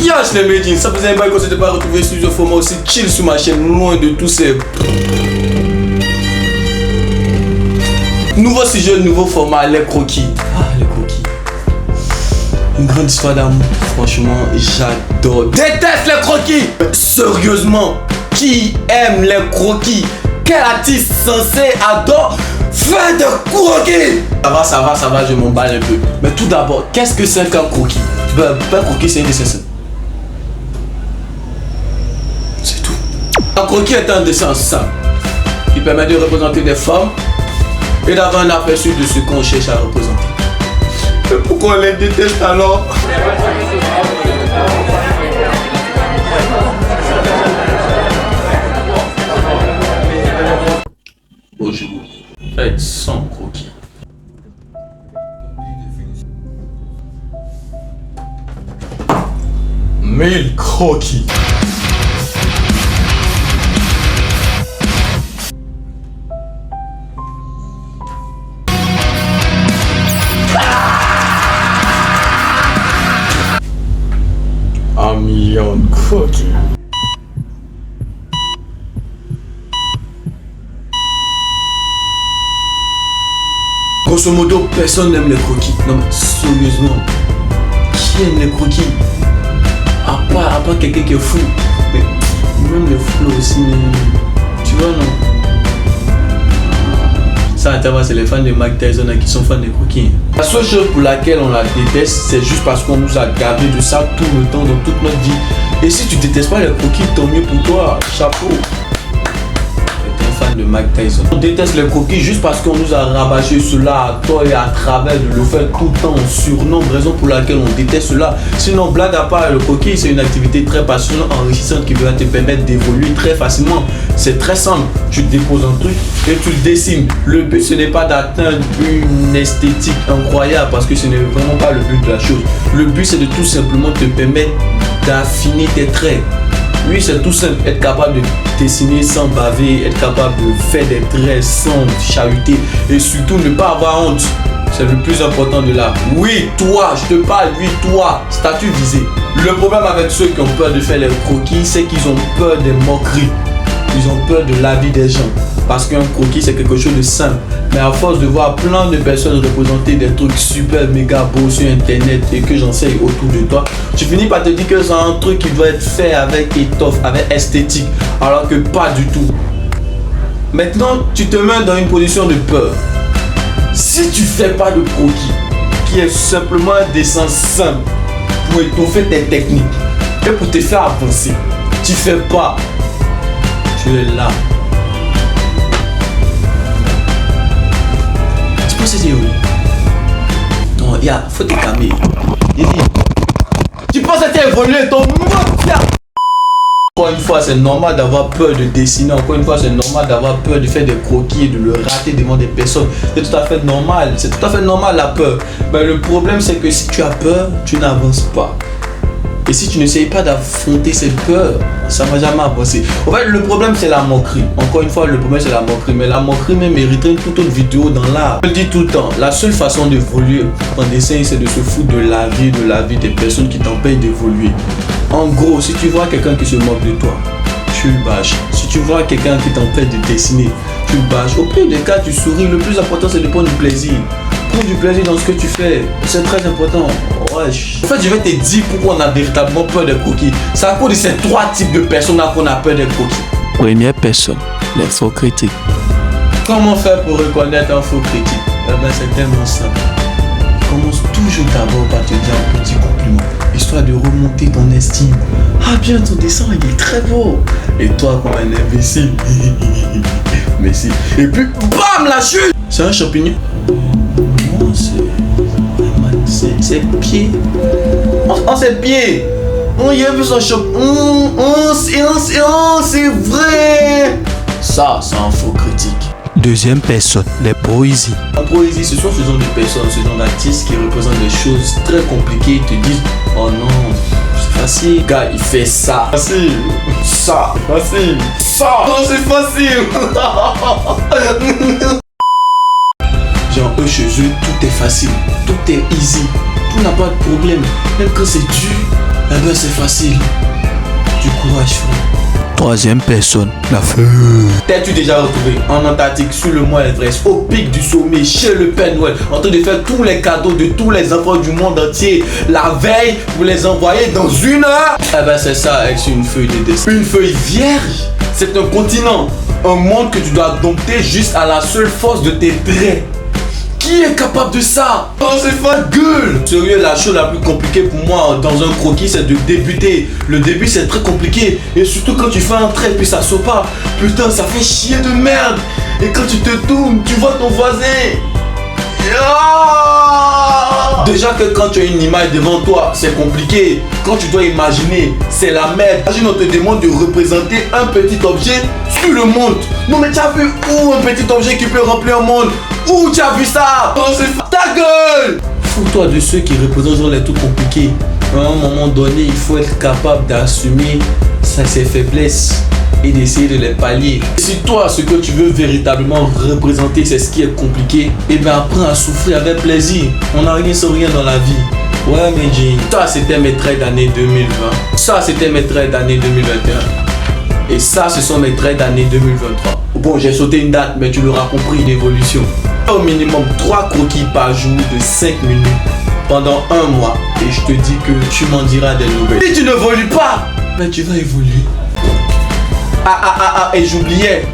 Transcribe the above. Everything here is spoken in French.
Yash les médines, ça faisait un bail qu'on s'était pas retrouvé sur ce format aussi chill sur ma chaîne, loin de tous ces... Nouveau sujet, nouveau format, les croquis. Ah, les croquis. Une grande histoire d'amour. Franchement, j'adore. Déteste les croquis. Sérieusement, qui aime les croquis? Quel artiste censé adore faire des croquis? Ça va, je m'emballe un peu. Mais tout d'abord, qu'est-ce que c'est qu'un croquis? Un croquis, c'est un dessin. C'est tout. Un croquis est un dessin simple qui permet de représenter des formes et d'avoir un aperçu de ce qu'on cherche à représenter. Mais pourquoi on les déteste alors? Bonjour, faites sans croquis. 1000 croquis. Un million de croquis. Grosso modo, personne n'aime les croquis. Non mais sérieusement, qui aime les croquis? À part quelqu'un qui est fou. Mais même les fous aussi, tu vois non? Ça, c'est les fans de Mike Tyson qui sont fans des croquis. La seule chose pour laquelle on la déteste, c'est juste parce qu'on nous a gavé de ça tout le temps dans toute notre vie. Et si tu détestes pas les croquis, tant mieux pour toi, chapeau. Fan de Mike Tyson. On déteste les croquis juste parce qu'on nous a rabâché cela à tort et à travers de le faire tout le temps en surnom, raison pour laquelle on déteste cela. Sinon, blague à part, le croquis c'est une activité très passionnante, enrichissante qui va te permettre d'évoluer très facilement. C'est très simple, tu déposes un truc et tu le dessines. Le but ce n'est pas d'atteindre une esthétique incroyable parce que ce n'est vraiment pas le but de la chose. Le but c'est de tout simplement te permettre d'affiner tes traits. Oui, c'est tout simple, être capable de dessiner sans baver, être capable de faire des traits sans chahuter et surtout ne pas avoir honte. C'est le plus important de là. Oui, toi, je te parle, oui, toi, statut visé. Le problème avec ceux qui ont peur de faire les croquis, c'est qu'ils ont peur des moqueries. Ils ont peur de l'avis des gens. Parce qu'un croquis, c'est quelque chose de simple. Mais à force de voir plein de personnes représenter des trucs super méga beaux sur internet et que j'enseigne autour de toi, tu finis par te dire que c'est un truc qui doit être fait avec étoffe, avec esthétique. Alors que pas du tout. Maintenant, tu te mets dans une position de peur. Si tu fais pas de croquis, qui est simplement un dessin simple pour étoffer tes techniques et pour te faire avancer, tu fais pas. Tu es là. Tu penses que c'est où? Non, faut te calmer. Tu penses que tu as évolué ton monde? Encore une fois, c'est normal d'avoir peur de dessiner. Encore une fois, c'est normal d'avoir peur de faire des croquis et de le rater devant des personnes. C'est tout à fait normal. C'est tout à fait normal la peur. Mais le problème, c'est que si tu as peur, tu n'avances pas. Et si tu n'essayes pas d'affronter cette peur, ça ne va jamais avancer. En fait, le problème, c'est la moquerie. Encore une fois, le problème, c'est la moquerie. Mais la moquerie même mériterait une toute autre vidéo dans l'art. Je le dis tout le temps, la seule façon d'évoluer en dessin, c'est de se foutre de la vie des personnes qui t'empêchent d'évoluer. En gros, si tu vois quelqu'un qui se moque de toi, tu le bâches. Si tu vois quelqu'un qui t'empêche de dessiner, tu le bâches. Au pire des cas, tu souris. Le plus important, c'est de prendre du plaisir. Prends du plaisir dans ce que tu fais. C'est très important. Ouais. En fait, je vais te dire pourquoi on a véritablement peur des croquis. C'est à cause de ces trois types de personnes-là qu'on a peur des croquis. Première personne, les faux critiques. Comment faire pour reconnaître un faux critique? Eh ben, c'est tellement simple. Commence toujours d'abord par te dire un petit compliment, histoire de remonter ton estime. Ah bien, ton dessin il est très beau. Et toi comme un imbécile. Merci. Et puis bam, la chute. C'est un champignon. Non, c'est pied. Oh, c'est pied. Oh, il y a vu son champignon. C'est vrai. Ça, c'est un faux critique. Deuxième personne, les poésies. La poésie, ce sont ce genre de personnes, ce genre d'artistes qui représentent des choses très compliquées et te disent oh non, c'est facile. Le gars, il fait ça. Facile. Ça. Facile. Ça. Non, c'est facile. Genre, eux, chez eux, tout est facile. Tout est easy. tout n'a pas de problème. Même quand c'est dur, eh ben c'est facile. Du courage, frère. Troisième personne, la feu. T'es-tu déjà retrouvé en Antarctique, sur le mont Everest, au pic du sommet, chez le Père Noël, en train de faire tous les cadeaux de tous les enfants du monde entier, la veille, pour les envoyer dans 1 heure? Eh ben c'est ça, avec une feuille de dessin. Une feuille vierge, c'est un continent, un monde que tu dois dompter juste à la seule force de tes traits. Qui est capable de ça? Oh, c'est pas gueule! Sérieux, la chose la plus compliquée pour moi dans un croquis, c'est de débuter. Le début, c'est très compliqué. Et surtout quand tu fais un trait puis ça saute pas. Putain, ça fait chier de merde. Et quand tu te tournes, tu vois ton voisin. Oh! Déjà que quand tu as une image devant toi, c'est compliqué. Quand tu dois imaginer, c'est la merde. Imagine, on te demande de représenter un petit objet sur le monde. Non mais tu as vu où un petit objet qui peut remplir un monde? Où tu as vu ça? Oh, c'est ta gueule! Fous-toi de ceux qui représentent genre les trucs compliqués. À un moment donné, il faut être capable d'assumer ses faiblesses et d'essayer de les pallier. Si toi, ce que tu veux véritablement représenter, c'est ce qui est compliqué, et bien apprends à souffrir avec plaisir. On n'a rien sans rien dans la vie. Ouais, mais Jane, ça c'était mes traits d'année 2020. Ça c'était mes traits d'année 2021. Et ça, ce sont mes traits d'année 2023. Bon, j'ai sauté une date, mais tu l'auras compris, une évolution. Au minimum 3 croquis par jour de 5 minutes pendant 1 mois. Et je te dis que tu m'en diras des nouvelles. Si tu n'évolues pas, ben tu vas évoluer. Et j'oubliais,